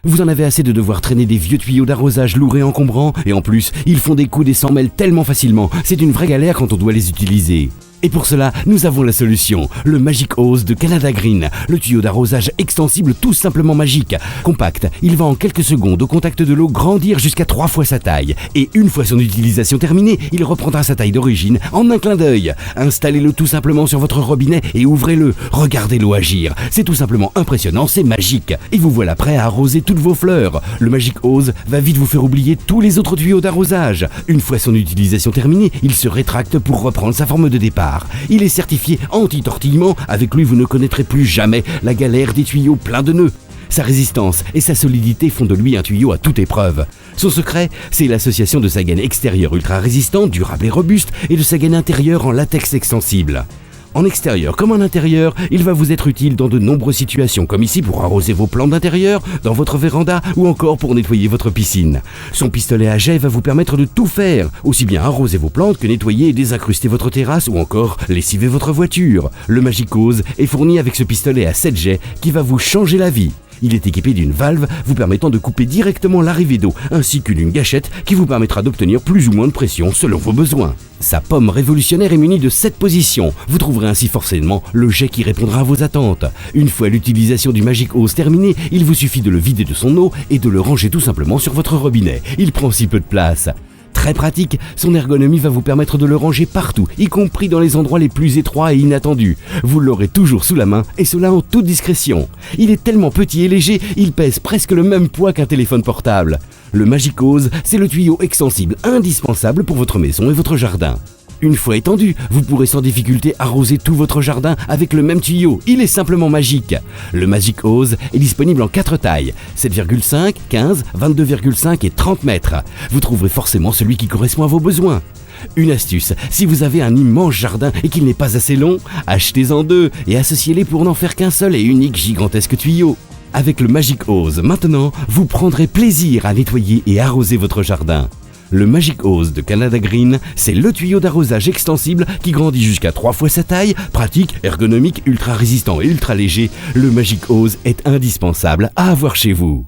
Vous en avez assez de devoir traîner des vieux tuyaux d'arrosage lourds et encombrants, et en plus, ils font des coups et s'en mêlent tellement facilement, c'est une vraie galère quand on doit les utiliser. Et pour cela, nous avons la solution, le Magic Hose de Canada Green, le tuyau d'arrosage extensible tout simplement magique. Compact, il va en quelques secondes au contact de l'eau grandir jusqu'à 3 fois sa taille. Et une fois son utilisation terminée, il reprendra sa taille d'origine en un clin d'œil. Installez-le tout simplement sur votre robinet et ouvrez-le. Regardez l'eau agir. C'est tout simplement impressionnant, c'est magique. Et vous voilà prêt à arroser toutes vos fleurs. Le Magic Hose va vite vous faire oublier tous les autres tuyaux d'arrosage. Une fois son utilisation terminée, il se rétracte pour reprendre sa forme de départ. Il est certifié anti-tortillement, avec lui vous ne connaîtrez plus jamais la galère des tuyaux pleins de nœuds. Sa résistance et sa solidité font de lui un tuyau à toute épreuve. Son secret, c'est l'association de sa gaine extérieure ultra résistante, durable et robuste, et de sa gaine intérieure en latex extensible. En extérieur comme en intérieur, il va vous être utile dans de nombreuses situations, comme ici pour arroser vos plantes d'intérieur, dans votre véranda ou encore pour nettoyer votre piscine. Son pistolet à jet va vous permettre de tout faire, aussi bien arroser vos plantes que nettoyer et désincruster votre terrasse ou encore lessiver votre voiture. Le Magic Hose est fourni avec ce pistolet à 7 jets qui va vous changer la vie. Il est équipé d'une valve vous permettant de couper directement l'arrivée d'eau, ainsi que d'une gâchette qui vous permettra d'obtenir plus ou moins de pression selon vos besoins. Sa pomme révolutionnaire est munie de 7 positions. Vous trouverez ainsi forcément le jet qui répondra à vos attentes. Une fois l'utilisation du Magic Hose terminée, il vous suffit de le vider de son eau et de le ranger tout simplement sur votre robinet. Il prend si peu de place. Très pratique, son ergonomie va vous permettre de le ranger partout, y compris dans les endroits les plus étroits et inattendus. Vous l'aurez toujours sous la main, et cela en toute discrétion. Il est tellement petit et léger, il pèse presque le même poids qu'un téléphone portable. Le Magic Hose, c'est le tuyau extensible indispensable pour votre maison et votre jardin. Une fois étendu, vous pourrez sans difficulté arroser tout votre jardin avec le même tuyau. Il est simplement magique. Le Magic Hose est disponible en 4 tailles, 7,5, 15, 22,5 et 30 mètres. Vous trouverez forcément celui qui correspond à vos besoins. Une astuce, si vous avez un immense jardin et qu'il n'est pas assez long, achetez-en 2 et associez-les pour n'en faire qu'un seul et unique gigantesque tuyau. Avec le Magic Hose, maintenant, vous prendrez plaisir à nettoyer et arroser votre jardin. Le Magic Hose de Canada Green, c'est le tuyau d'arrosage extensible qui grandit jusqu'à 3 fois sa taille, pratique, ergonomique, ultra résistant et ultra léger. Le Magic Hose est indispensable à avoir chez vous.